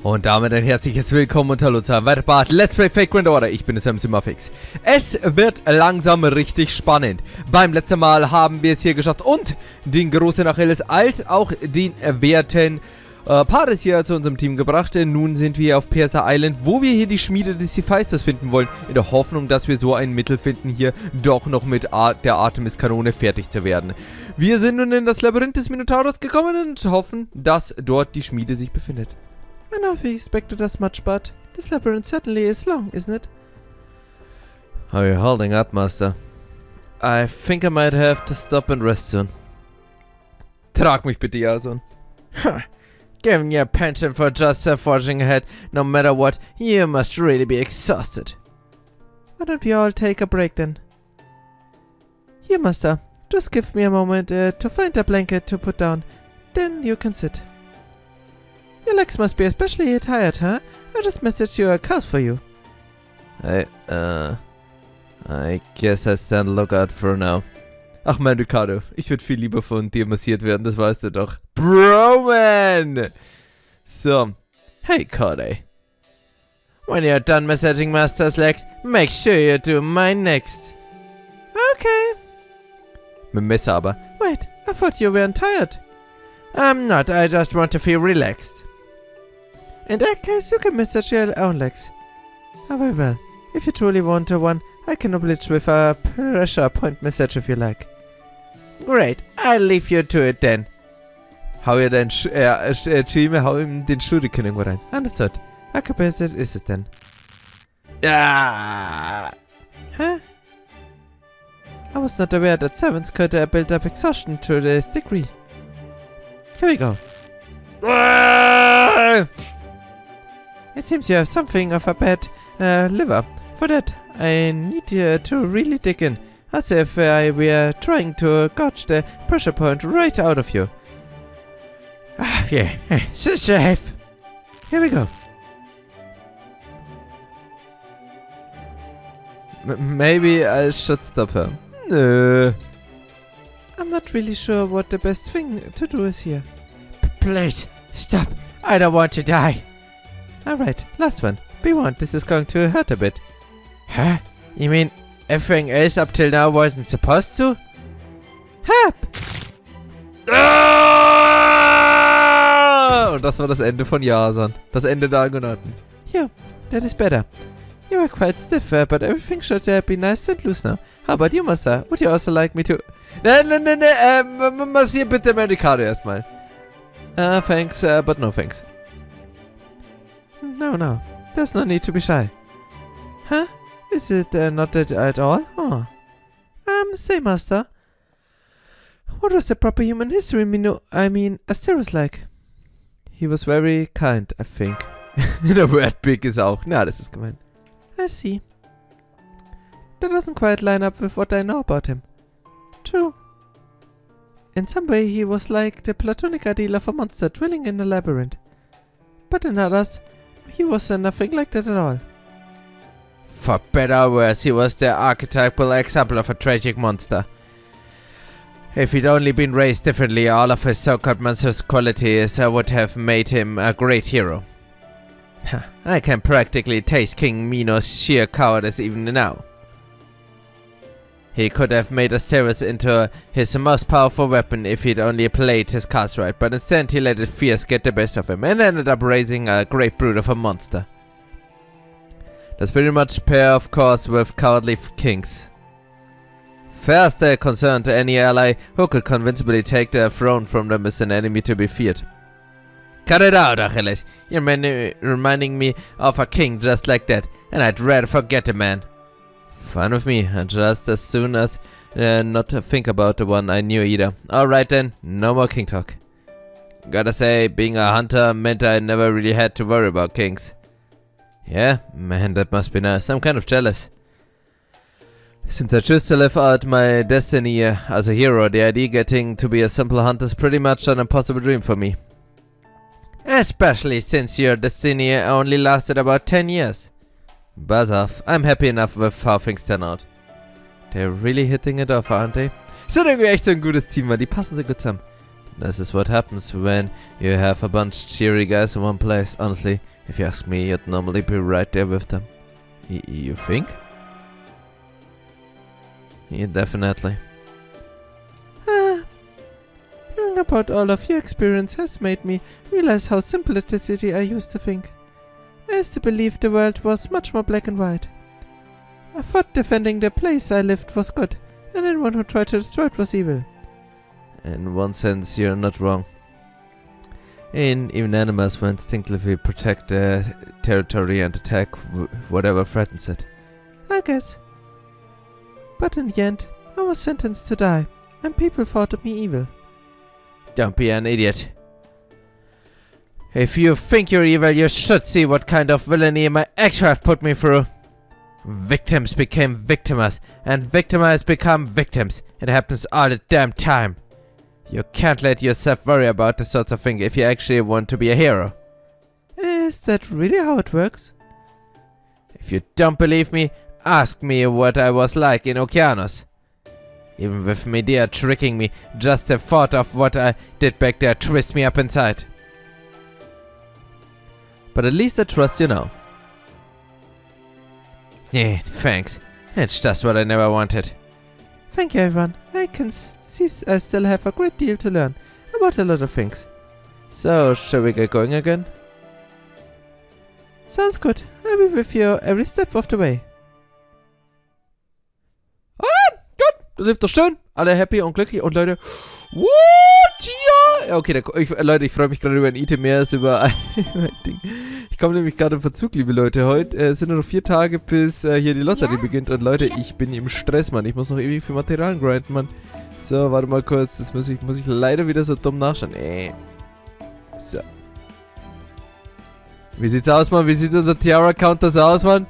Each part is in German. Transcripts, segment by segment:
Und damit ein herzliches Willkommen und Hallo zu einem weiteren Part Let's Play Fake Grand Order. Ich bin es Simmerfix. Es wird langsam richtig spannend. Beim letzten Mal haben wir es hier geschafft und den großen Achilles als auch den werten Paris hier zu unserem Team gebracht. Nun sind wir auf Persa Island, wo wir hier die Schmiede des Hephaistos finden wollen. In der Hoffnung, dass wir so ein Mittel finden, hier doch noch mit der Artemis-Kanone fertig zu werden. Wir sind nun in das Labyrinth des Minotauros gekommen und hoffen, dass dort die Schmiede sich befindet. I know we expected as much, but this labyrinth certainly is long, isn't it? How are you holding up, Master? I think I might have to stop and rest soon. Trag mich bitte, Jason. Given your penchant for just forging ahead, no matter what, you must really be exhausted. Why don't we all take a break then? Here, Master. Just give me a moment to find a blanket to put down. Then you can sit. Your legs must be especially tired, huh? I just messaged you a cast for you. I guess I stand lookout for now. Ach man, Ricardo, ich würde viel lieber von dir massiert werden, das weißt du doch. Bro, man! So. Hey, Cody. When you're done massaging Master's legs, make sure you do mine next. Okay. Mit Messer aber. Wait, I thought you weren't tired. I'm not, I just want to feel relaxed. In that case, you can massage your own legs. Oh, very well. If you truly want one, I can oblige with a pressure point massage if you like. Great, I'll leave you to it then. Hau ihr dein Chime, hau ihm den Shuriken irgendwo rein. Understood. Occupied ist es denn? Ah! Huh? I was not aware that servants could build up exhaustion to this degree. Here we go. Ah! It seems you have something of a bad liver. For that, I need you to really dig in, as if I were trying to gouge the pressure point right out of you. Ah, yeah, safe. Here we go. Maybe I should stop her. No. I'm not really sure what the best thing to do is here. Please, stop. I don't want to die. Alright, last one. Be warned, this is going to hurt a bit. Huh? You mean everything else up till now wasn't supposed to? Help! Ah! Und das war das Ende von Jason. Das Ende der Argonauten. Yeah, that is better. You are quite stiff, but everything should be nice and loose now. How about you, Master? Would you also like me to... Ne, massier bitte Medicare erstmal. Thanks, but no thanks. No, there's no need to be shy. Huh? Is it not that at all? Oh. Say, Master. What was the proper human history Asteros like? He was very kind, I think. Der Word big ist auch. Na, das ist gemein. I see. That doesn't quite line up with what I know about him. True. In some way, he was like the platonic ideal of a monster dwelling in a labyrinth. But in others, he was nothing like that at all. For better or worse, he was the archetypal example of a tragic monster. If he'd only been raised differently, all of his so-called monstrous qualities would have made him a great hero. I can practically taste King Minos' sheer cowardice even now. He could have made Asteros into his most powerful weapon if he'd only played his cards right, but instead he let his fears get the best of him and ended up raising a great brute of a monster. That's pretty much pair of course with cowardly kings. First, they're concerned any ally who could convincingly take the throne from them is an enemy to be feared. Cut it out, Achilles. You're reminding me of a king just like that, and I'd rather forget the man. Fine with me, just as soon as not to think about the one I knew either. Alright then, no more king talk. Gotta say, being a hunter meant I never really had to worry about kings. Yeah, man, that must be nice. I'm kind of jealous. Since I choose to live out my destiny as a hero, the idea getting to be a simple hunter is pretty much an impossible dream for me. Especially since your destiny only lasted about 10 years. Buzz off. I'm happy enough with how things turn out. They're really hitting it off, aren't they? Sind irgendwie echt so ein gutes Team, weil die passen so gut zusammen. This is what happens when you have a bunch of cheery guys in one place. Honestly, if you ask me, you'd normally be right there with them. You think? Yeah, definitely. Hearing about all of your experience has made me realize how simple it is city I used to think. I used to believe the world was much more black and white. I thought defending the place I lived was good, and anyone who tried to destroy it was evil. In one sense, you're not wrong. Even animals will instinctively protect their territory and attack whatever threatens it. I guess. But in the end, I was sentenced to die, and people thought of me evil. Don't be an idiot. If you think you're evil, you should see what kind of villainy my ex have put me through. Victims became victimized, and victimized become victims. It happens all the damn time. You can't let yourself worry about this sort of thing if you actually want to be a hero. Is that really how it works? If you don't believe me, ask me what I was like in Okeanos. Even with Medea tricking me, just the thought of what I did back there twists me up inside. But at least I trust you now. Yeah, thanks. It's just what I never wanted. Thank you, everyone. I can see I still have a great deal to learn about a lot of things. So, shall we get going again? Sounds good. I'll be with you every step of the way. Ah, gut. Das lief doch schön. Alle happy und glücklich. Und Leute, what? Ja! Okay, Leute, ich freue mich gerade über ein Item mehr als über ein Ding. Ich komme nämlich gerade im Verzug, liebe Leute. Heute sind nur noch 4 Tage, bis hier die Lotterie beginnt. Und Leute, ich bin im Stress, Mann. Ich muss noch ewig für Materialien grinden, Mann. So, warte mal kurz. Das muss ich leider wieder so dumm nachschauen. So. Wie sieht's aus, Mann? Wie sieht unser Tiara-Counter so aus, Mann?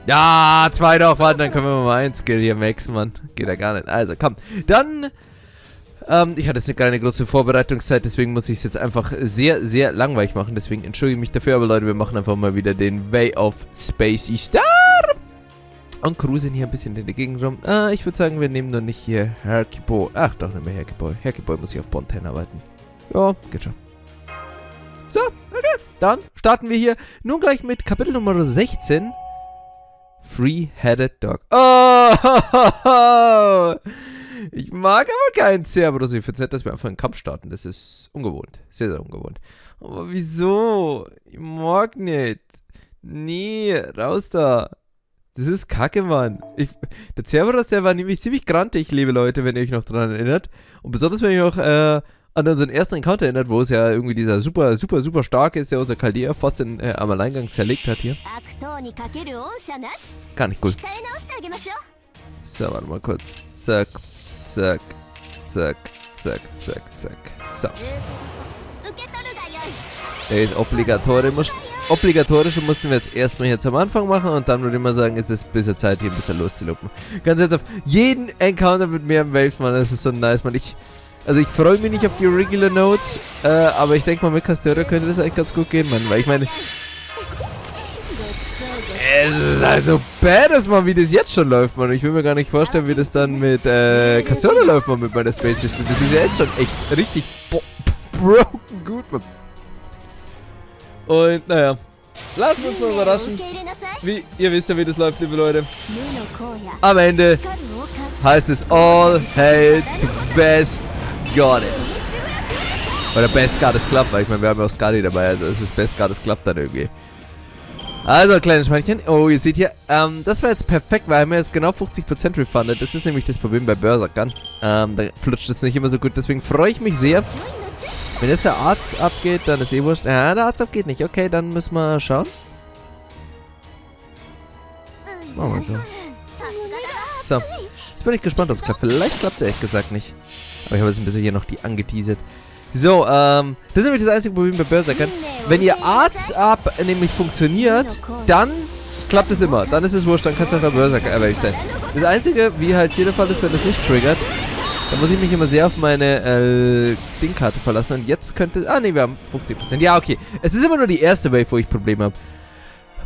Ja, 2 noch, Mann. Dann können wir mal einen Skill hier maxen, Mann. Geht ja gar nicht. Also, komm. Dann... ich hatte jetzt keine große Vorbereitungszeit, deswegen muss ich es jetzt einfach sehr, sehr langweilig machen. Deswegen entschuldige ich mich dafür, aber Leute, wir machen einfach mal wieder den Way of Spacey Star. Und cruisen hier ein bisschen in die Gegend rum. Ich würde sagen, wir nehmen nur nicht hier Herkiboy. Ach, doch nicht mehr Herkiboy. Herkiboy muss ich auf Bonten arbeiten. Ja, geht schon. So, okay. Dann starten wir hier nun gleich mit Kapitel Nummer 16. Three-Headed Dog. Oh! Ich mag aber keinen Cerberus. Ich finde es nett, dass wir einfach einen Kampf starten. Das ist ungewohnt. Sehr, sehr ungewohnt. Aber wieso? Ich mag nicht. Nee, raus da. Das ist kacke, Mann. Der Cerberus, der war nämlich ziemlich grantig, liebe Leute, wenn ihr euch noch daran erinnert. Und besonders, wenn ihr euch an unseren ersten Encounter erinnert, wo es ja irgendwie dieser super, super, super stark ist, der unser Chaldea fast am Alleingang zerlegt hat hier. Gar nicht cool. So, warte mal kurz. Zack, zack, zack, zack, zack, zack. So. Der ist obligatorisch und mussten wir jetzt erstmal hier zum Anfang machen und dann würde ich mal sagen, ist es bisher Zeit, hier ein bisschen loszulopen. Ganz ernsthaft, jeden Encounter mit mehr im Welt, Mann, das ist so nice, Mann. Ich freue mich nicht auf die Regular Notes, aber ich denke mal, mit Castora könnte das eigentlich ganz gut gehen, Mann, weil ich meine... Es ist also badass, Mann, wie das jetzt schon läuft, Mann. Ich will mir gar nicht vorstellen, wie das dann mit Castora läuft, Mann, mit meiner Space System. Das ist ja jetzt schon echt richtig broken gut, Mann. Und, naja, lassen wir uns mal überraschen. Ihr wisst ja, wie das läuft, liebe Leute. Am Ende heißt es All Hail to Best Goddess. Oder Best Goddess Club, weil ich meine, wir haben ja auch Skadi dabei, also es ist Best Goddess Club dann irgendwie. Also, kleines Schweinchen. Oh, ihr seht hier, das war jetzt perfekt, weil wir haben jetzt genau 50% refunded. Das ist nämlich das Problem bei Berserkern. Da flutscht es nicht immer so gut, deswegen freue ich mich sehr. Wenn jetzt der Arzt abgeht, dann ist eh wurscht. Ja, der Arzt abgeht nicht. Okay, dann müssen wir schauen. Machen wir so. So, jetzt bin ich gespannt, ob es klappt. Vielleicht klappt es ehrlich gesagt nicht. Aber ich habe jetzt ein bisschen hier noch die angeteasert. So, das ist nämlich das einzige Problem bei Berserkern. Wenn ihr Arzt ab nämlich funktioniert, dann klappt es immer. Dann ist es wurscht, dann kann es auch der Berserker erwähnt sein. Das einzige, wie halt hier der Fall ist, wenn das nicht triggert, dann muss ich mich immer sehr auf meine Dingkarte verlassen. Und jetzt könnte... Ah, ne, wir haben 50%. Ja, okay. Es ist immer nur die erste Wave, wo ich Probleme habe.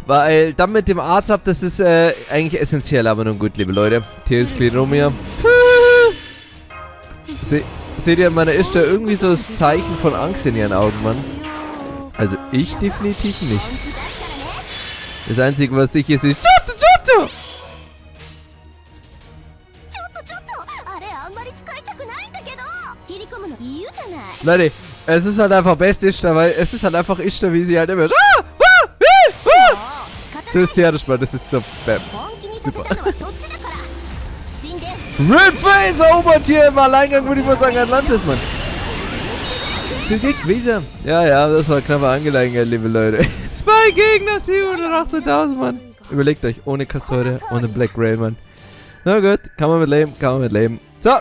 Weil dann mit dem Arzt ab, das ist eigentlich essentiell, aber nun gut, liebe Leute. Hier ist Klinomia. seht ihr an meiner Ishtar irgendwie so das Zeichen von Angst in ihren Augen, Mann? Also ich definitiv nicht. Das Einzige, was sicher ist, ist Giotto! Leute, es ist halt einfach best Ishtar, weil es ist halt einfach Ishtar, wie sie halt immer... So hysterisch, Mann, das ist so... Super. Red Face erobert hier im Alleingang, würde ich mal sagen, Atlantis, Mann. Zurück, Visa. Ja, das war knapper Angelegenheit, liebe Leute. 2 Gegner, 718.000, Mann. Überlegt euch, ohne Kastode, ohne Black Rail, Mann. Na gut, kann man mit leben, So.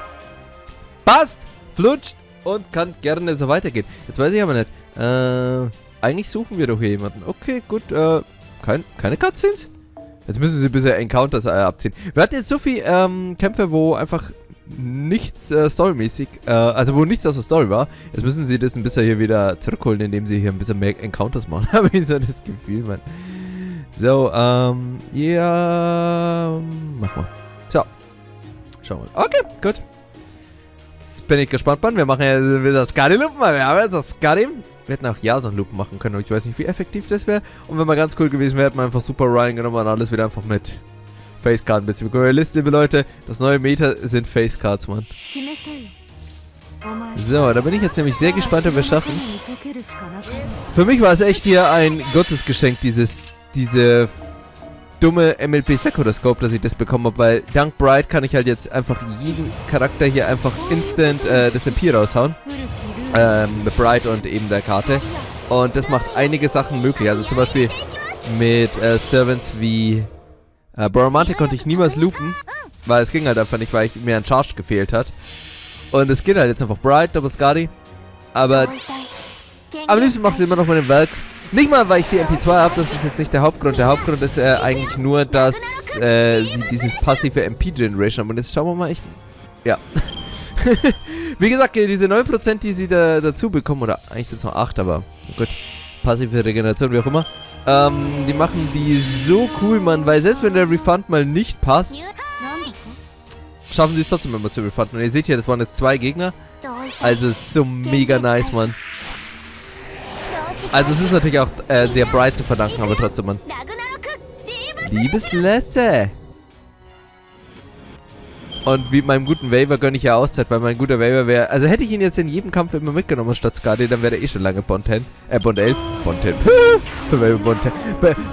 Passt, flutscht und kann gerne so weitergehen. Jetzt weiß ich aber nicht. Eigentlich suchen wir doch hier jemanden. Okay, gut, keine Cutscenes? Jetzt müssen sie bisher Encounters abziehen. Wir hatten jetzt so viele Kämpfe, wo einfach nichts storymäßig, also wo nichts aus der Story war. Jetzt müssen sie das ein bisschen hier wieder zurückholen, indem sie hier ein bisschen mehr Encounters machen. Habe ich so das Gefühl, Mann. So, ja, mach mal. So, schauen wir mal. Okay, gut. Jetzt bin ich gespannt, Mann. Wir machen ja das Scuddy-Lupen, weil wir haben jetzt das Scuddy. Wir hätten auch ja so einen Loop machen können, aber ich weiß nicht, wie effektiv das wäre. Und wenn man ganz cool gewesen wäre, hätten wir einfach Super Ryan genommen und alles wieder einfach mit Facecards beziehen. Liste, liebe Leute, das neue Meta sind Facecards, Mann. So, da bin ich jetzt nämlich sehr gespannt, ob wir es schaffen. Für mich war es echt hier ein Gottesgeschenk, diese dumme MLP Sekundoscope, dass ich das bekommen habe, weil dank Bright kann ich halt jetzt einfach jeden Charakter hier einfach instant das MP raushauen. Mit Bright und eben der Karte. Und das macht einige Sachen möglich. Also zum Beispiel mit Servants wie Boromante konnte ich niemals loopen, weil es ging halt einfach nicht, weil mir ein Charge gefehlt hat. Und es geht halt jetzt einfach Bright, Double Scuddy. Aber am liebsten mache ich es immer noch mit den Werks. Nicht mal, weil ich die MP2 habe, das ist jetzt nicht der Hauptgrund. Der Hauptgrund ist eigentlich nur, dass sie dieses passive MP-Generation haben. Und jetzt schauen wir mal, ja. Wie gesagt, diese 9%, die sie dazu bekommen, oder eigentlich sind es noch 8, aber gut, passive Regeneration, wie auch immer, die machen die so cool, Mann, weil selbst wenn der Refund mal nicht passt, schaffen sie es trotzdem immer zu refunden. Und ihr seht hier, das waren jetzt 2 Gegner, also ist so mega nice, Mann. Also es ist natürlich auch sehr bright zu verdanken, aber trotzdem, Mann. Liebes Lesse! Und wie meinem guten Waver gönne ich ja Auszeit, weil mein guter Waver wäre... Also hätte ich ihn jetzt in jedem Kampf immer mitgenommen statt Skadi, dann wäre er eh schon lange Bond 10. Bond 11. Bond 10. Für Waver Bond 10.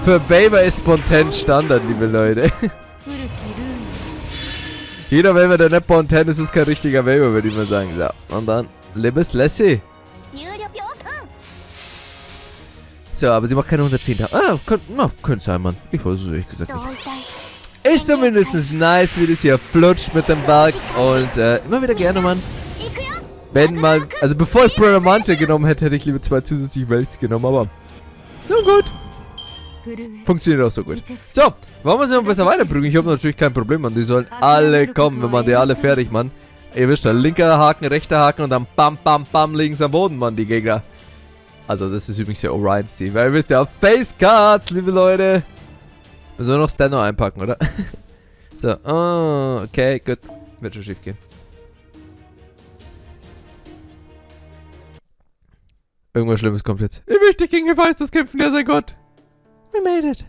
Für Waver ist Bond 10 Standard, liebe Leute. Jeder Waver, der nicht Bond 10 ist, ist kein richtiger Waver, würde ich mal sagen. So, und dann liebes Lassie. So, aber sie macht keine 110. Könnte sein, Mann. Ich weiß es ehrlich gesagt nicht. Ist zumindest nice, wie das hier flutscht mit dem Werks und immer wieder gerne, Mann. Wenn mal, also bevor ich Boromante genommen hätte, hätte ich lieber 2 zusätzliche Welts genommen, aber na gut. Funktioniert auch so gut. So, wollen wir sie noch besser weiterbringen? Ich habe natürlich kein Problem, Mann. Die sollen alle kommen, wenn man die alle fertig, Mann. Ihr wisst ja, linker Haken, rechter Haken und dann bam, bam, bam, links am Boden, Mann, die Gegner. Also das ist übrigens der Orions Team, weil ihr wisst ja, Facecards, liebe Leute. Müssen wir noch Stano einpacken, oder? So, oh, okay, gut. Wird schon schief gehen. Irgendwas Schlimmes kommt jetzt. Ich möchte gegen Hephaistos kämpfen, der sei Gott. We made it.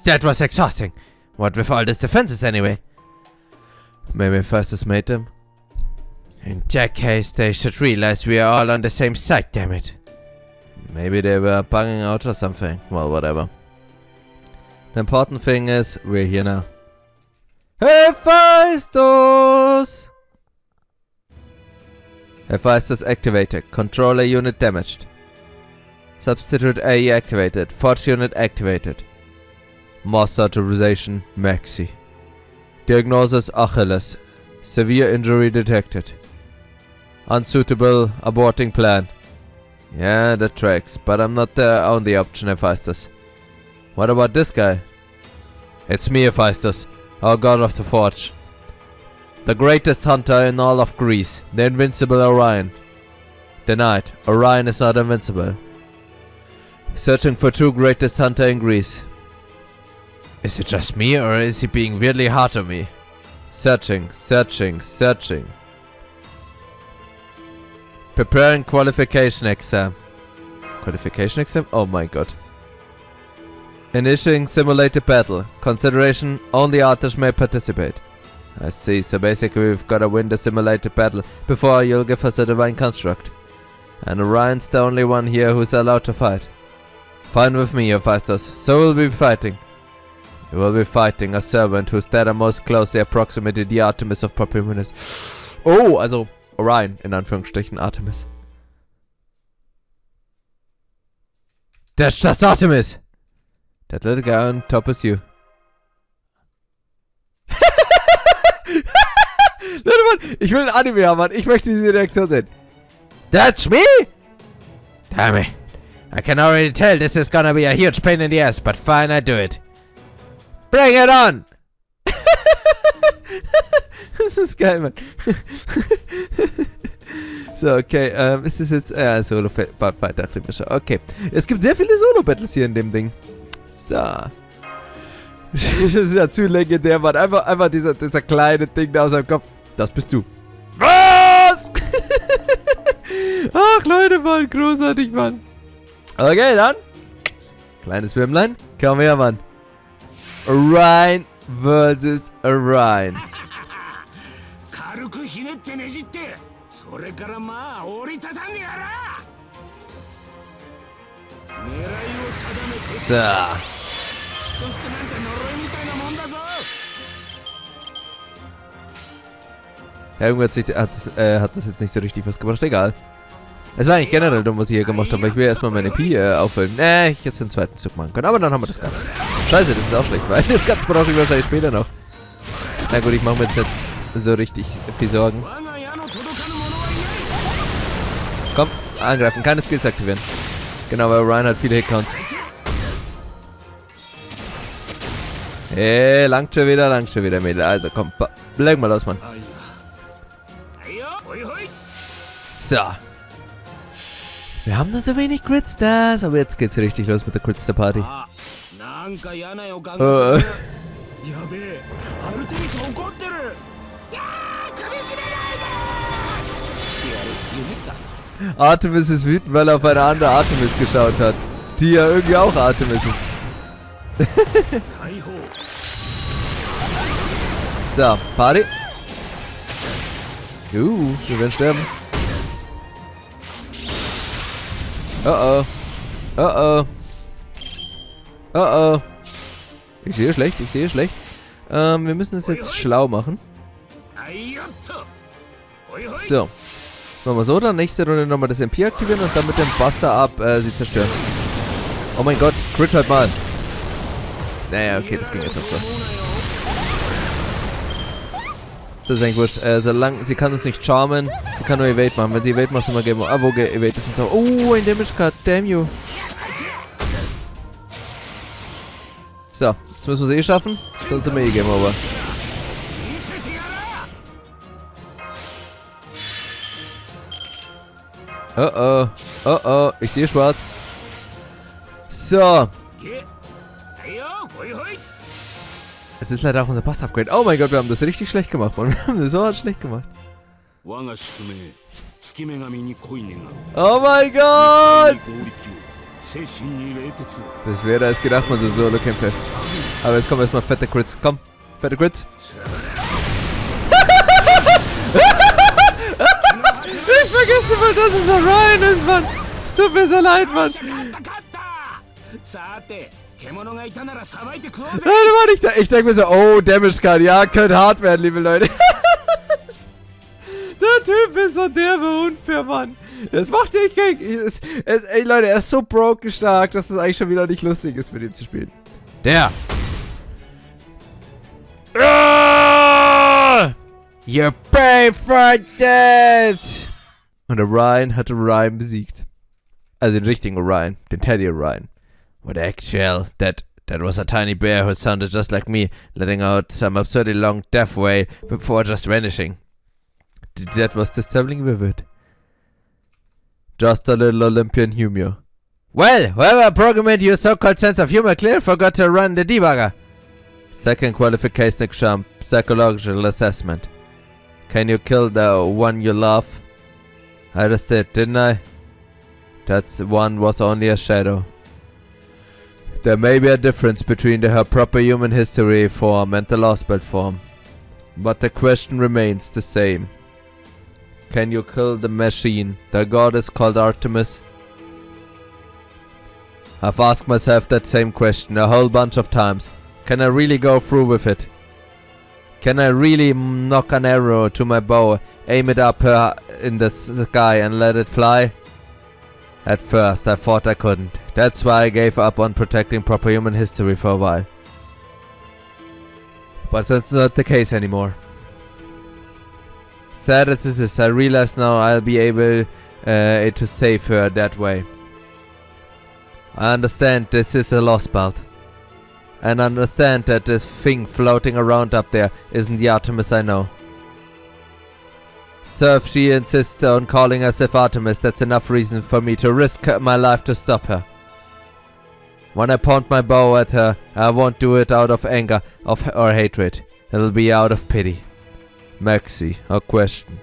That was exhausting. What with all these defenses anyway? Maybe Hephaistos made them. In that case, they should realize we are all on the same side, damn it. Maybe they were bugging out or something. Well, whatever. The important thing is, we're here now. Hephaistos! Hephaistos activated. Controller unit damaged. Substitute AE activated. Forge unit activated. Master authorization Maxi. Diagnosis Achilles. Severe injury detected. Unsuitable aborting plan. Yeah, that tracks, but I'm not the only option, Hephaistos. What about this guy? It's me, Hephaistos, our god of the forge. The greatest hunter in all of Greece, the invincible Orion. Denied, Orion is not invincible. Searching for true greatest hunter in Greece. Is it just me, or is he being weirdly hard on me? Searching, searching, searching. Preparing qualification exam. Qualification exam? Oh my god. Initiating simulated battle. Consideration, only artists may participate. I see, so basically we've gotta win the simulated battle before you'll give us a divine construct. And Orion's the only one here who's allowed to fight. Fine with me, Hephaestus. So we'll be fighting. You will be fighting a servant whose data most closely approximated the Artemis of Propiminus. Oh, also Orion, in Anführungsstrichen Artemis. That's just Artemis! That little guy on top is you. Leute, Mann, ich will ein Anime haben, Mann. Ich möchte diese Reaktion sehen. That's me? Damn it. I can already tell this is gonna be a huge pain in the ass, but fine, I do it. Bring it on! Das ist geil, Mann. So, okay, ist das jetzt... Ja, Solo-Fight, dachte ich mir schon. Okay. Es gibt sehr viele Solo-Battles hier in dem Ding. So. Das ist ja zu legendär, Mann. Einfach dieser kleine Ding da aus seinem Kopf. Das bist du. Was? Ach, Leute, Mann. Großartig, Mann. Okay, dann. Kleines Würmlein. Komm her, Mann. Orion versus Orion. So. Ja, irgendwie hat das jetzt nicht so richtig was gebracht. Egal. Es war eigentlich generell dumm, was ich hier gemacht habe, weil ich will erstmal meine Pi auffüllen. Ich hätte den zweiten Zug machen können, aber dann haben wir das Ganze. Scheiße, das ist auch schlecht, weil das Ganze brauche ich wahrscheinlich später noch. Na gut, ich mache mir jetzt nicht so richtig viel Sorgen. Komm, angreifen, keine Skills aktivieren. Genau, weil Orion hat viele Hitcounts. Langt schon wieder, Mädel. Also komm, leg mal los, Mann. So. Wir haben nur so wenig Crit-Stars, aber jetzt geht's richtig los mit der Crit-Star-Party. Artemis ist wütend, weil er auf eine andere Artemis geschaut hat. Die ja irgendwie auch Artemis ist. So, Party. Wir werden sterben. Oh oh. Ich sehe schlecht. Wir müssen es jetzt schlau machen. So. Machen wir so, dann nächste Runde nochmal das MP aktivieren und dann mit dem Buster ab sie zerstören. Oh mein Gott, Crit halt mal. Naja, okay, das ging jetzt auch so. Das ist eigentlich wurscht. Solange sie kann uns nicht charmen, sie kann nur Evade machen. Wenn sie Evade macht, immer Game. Wo Evade ist uns auch. Oh, ein Damage Card. Damn you. So, jetzt müssen wir es schaffen. Sonst sind wir Game Over. Oh. Ich sehe schwarz. So. Es ist leider auch unser Boss-Upgrade. Oh mein Gott, wir haben das richtig schlecht gemacht, Mann. Wir haben das so hart schlecht gemacht. Oh mein Gott! Das ist schwerer als gedacht, man so Solo-Kämpfe. Aber jetzt kommen erstmal fette Crits. Komm, fette Crits. Ich vergesse mal, dass es Orion ist, Mann. Es tut mir so leid, Mann. Ich denke mir so, oh, Damage Card, ja, könnte hart werden, liebe Leute. Der Typ ist so derbe unfair, Mann. Das macht ja nicht. Ey, Leute, er ist so broken stark, dass es eigentlich schon wieder nicht lustig ist, mit ihm zu spielen. Der. You pay for that! Und Orion hat Orion besiegt. Also den richtigen Orion, den Teddy Orion. What actual, that was a tiny bear who sounded just like me, letting out some absurdly long death wail before just vanishing. That was disturbingly vivid. Just a little Olympian humor. Well, whoever programmed your so-called sense of humor clearly forgot to run the debugger. Second qualification exam, psychological assessment. Can you kill the one you love? I just did, didn't I? That one was only a shadow. There may be a difference between her proper human history form and the Lostbelt form. But the question remains the same. Can you kill the machine, the goddess called Artemis? I've asked myself that same question a whole bunch of times. Can I really go through with it? Can I really knock an arrow to my bow, aim it up in the sky and let it fly? At first I thought I couldn't. That's why I gave up on protecting proper human history for a while. But that's not the case anymore. Sad as this is, I realize now I'll be able to save her that way. I understand this is a Lostbelt. And understand that this thing floating around up there isn't the Artemis I know. So if she insists on calling herself Artemis, that's enough reason for me to risk my life to stop her. When I point my bow at her, I won't do it out of anger or hatred. It'll be out of pity. Maxi, a question.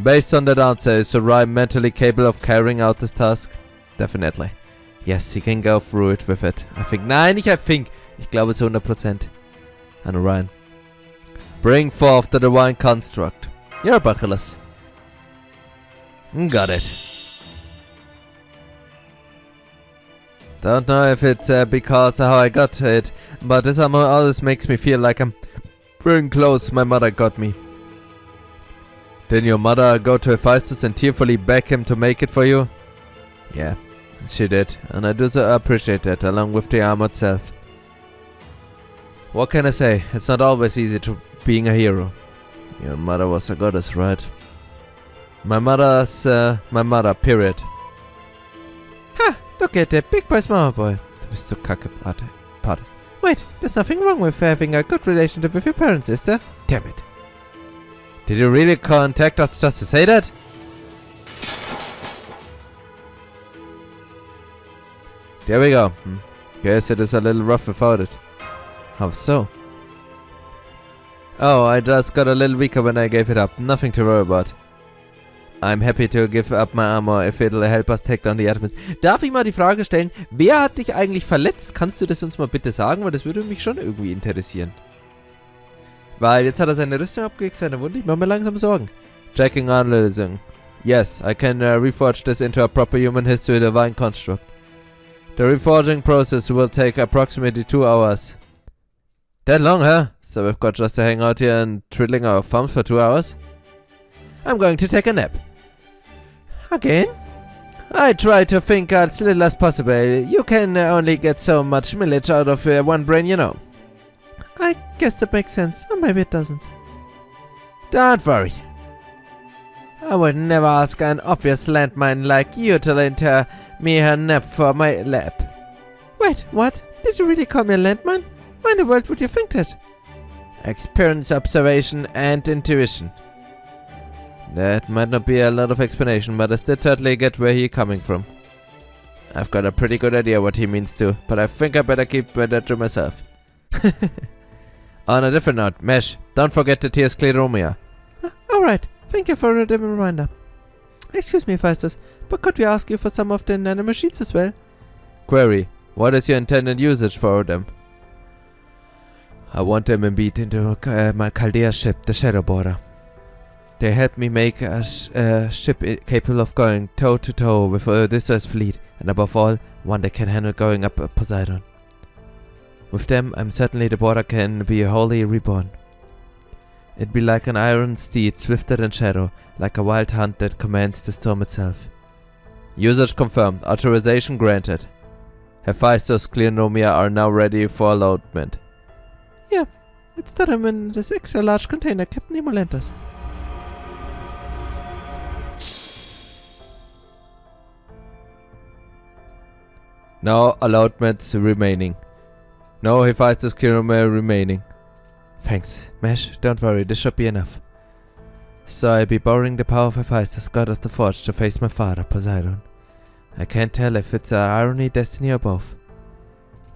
Based on that answer, is Orion mentally capable of carrying out this task? Definitely. Yes, he can go through it with it. I think. Nein, nicht I think. Ich glaube zu 100%. An Orion. Bring forth the divine construct. You're Bacillus. Got it. Don't know if it's because of how I got it, but this somehow always makes me feel like I'm very close my mother got me. Didn't your mother go to Hephaestus and tearfully beg him to make it for you? Yeah, she did, and I do so appreciate that, along with the armor itself. What can I say? It's not always easy to being a hero. Your mother was a goddess, right? My mother, period. Ha! Look at that big boy, small boy. Du bist so kacke, Paris. Wait, there's nothing wrong with having a good relationship with your parents, is there? Damn it. Did you really contact us just to say that? There we go. Guess it is a little rough without it. How so? Oh, I just got a little weaker when I gave it up. Nothing to worry about. I'm happy to give up my armor if it'll help us take down the Atlantis. Darf ich mal die Frage stellen, wer hat dich eigentlich verletzt? Kannst du das uns mal bitte sagen? Weil das würde mich schon irgendwie interessieren. Weil jetzt hat er seine Rüstung abgelegt, seine Wunde. Ich mache mir langsam Sorgen. Checking analyzing. Yes, I can reforge this into a proper human history divine construct. The reforging process will take approximately 2 hours. That long, huh? So we've got just to hang out here and twiddling our thumbs for 2 hours? I'm going to take a nap. Again? I try to think as little as possible. You can only get so much mileage out of one brain, you know. I guess that makes sense, or maybe it doesn't. Don't worry. I would never ask an obvious landmine like you to lend me her nap for my lab. Wait, what? Did you really call me a landmine? Why in the world would you think that? Experience, observation, and intuition. That might not be a lot of explanation, but I still totally get where he's coming from. I've got a pretty good idea what he means too, but I think I better keep that to myself. On a different note, Mesh, don't forget the Tears Clearomia. Alright, thank you for the reminder. Excuse me, Hephaestus, but could we ask you for some of the nanomachines as well? Query, what is your intended usage for them? I want them embedded into my Chaldea ship, the Shadow Border. They helped me make a ship capable of going toe-to-toe with Odysseus' fleet, and above all, one that can handle going up Poseidon. With them, I'm certainly the border can be wholly reborn. It'd be like an iron steed, swifter than shadow, like a wild hunt that commands the storm itself. Usage confirmed, authorization granted. Hephaestus Clearomia are now ready for loadment. Yeah, let's store them in this extra large container Captain Nemo lent us. No allotments remaining. No Hephaestus Clearomia remaining. Thanks, Mesh, don't worry, this should be enough. So I'll be borrowing the power of Hephaestus, god of the forge, to face my father, Poseidon. I can't tell if it's irony, destiny, or both.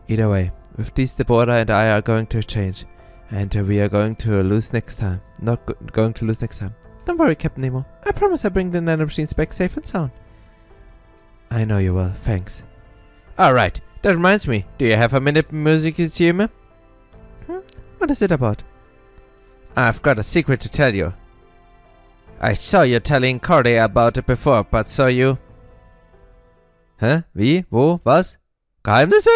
Either way, with these the border and I are going to exchange, and we are going to lose next time. Not going to lose next time. Don't worry, Captain Nemo. I promise I'll bring the nanomachines back safe and sound. I know you will, thanks. Alright, that reminds me. Do you have a minute, Magiers Goredofl? What is it about? I've got a secret to tell you. I saw you telling Chaldea about it before, but saw you... Hä? Wie? Wo? Was? Geheimnisse?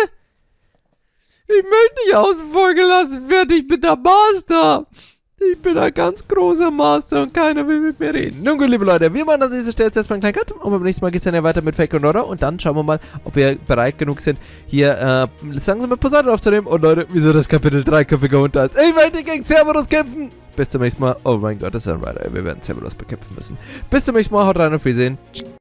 Ich möchte nicht außen vor gelassen werden. Ich bin der Master. Ich bin ein ganz großer Master und keiner will mit mir reden. Nun gut, liebe Leute, wir machen an dieser Stelle jetzt erstmal einen kleinen Cut und beim nächsten Mal geht es dann ja weiter mit Fake und Order und dann schauen wir mal, ob wir bereit genug sind, hier langsam mit Poseidon aufzunehmen. Und Leute, wieso das Kapitel 3-köpfige Hund da ist. Ich möchte gegen Cerberus kämpfen. Bis zum nächsten Mal. Oh mein Gott, das ist ein Rider. Wir werden Cerberus bekämpfen müssen. Bis zum nächsten Mal. Haut rein und Wiedersehen.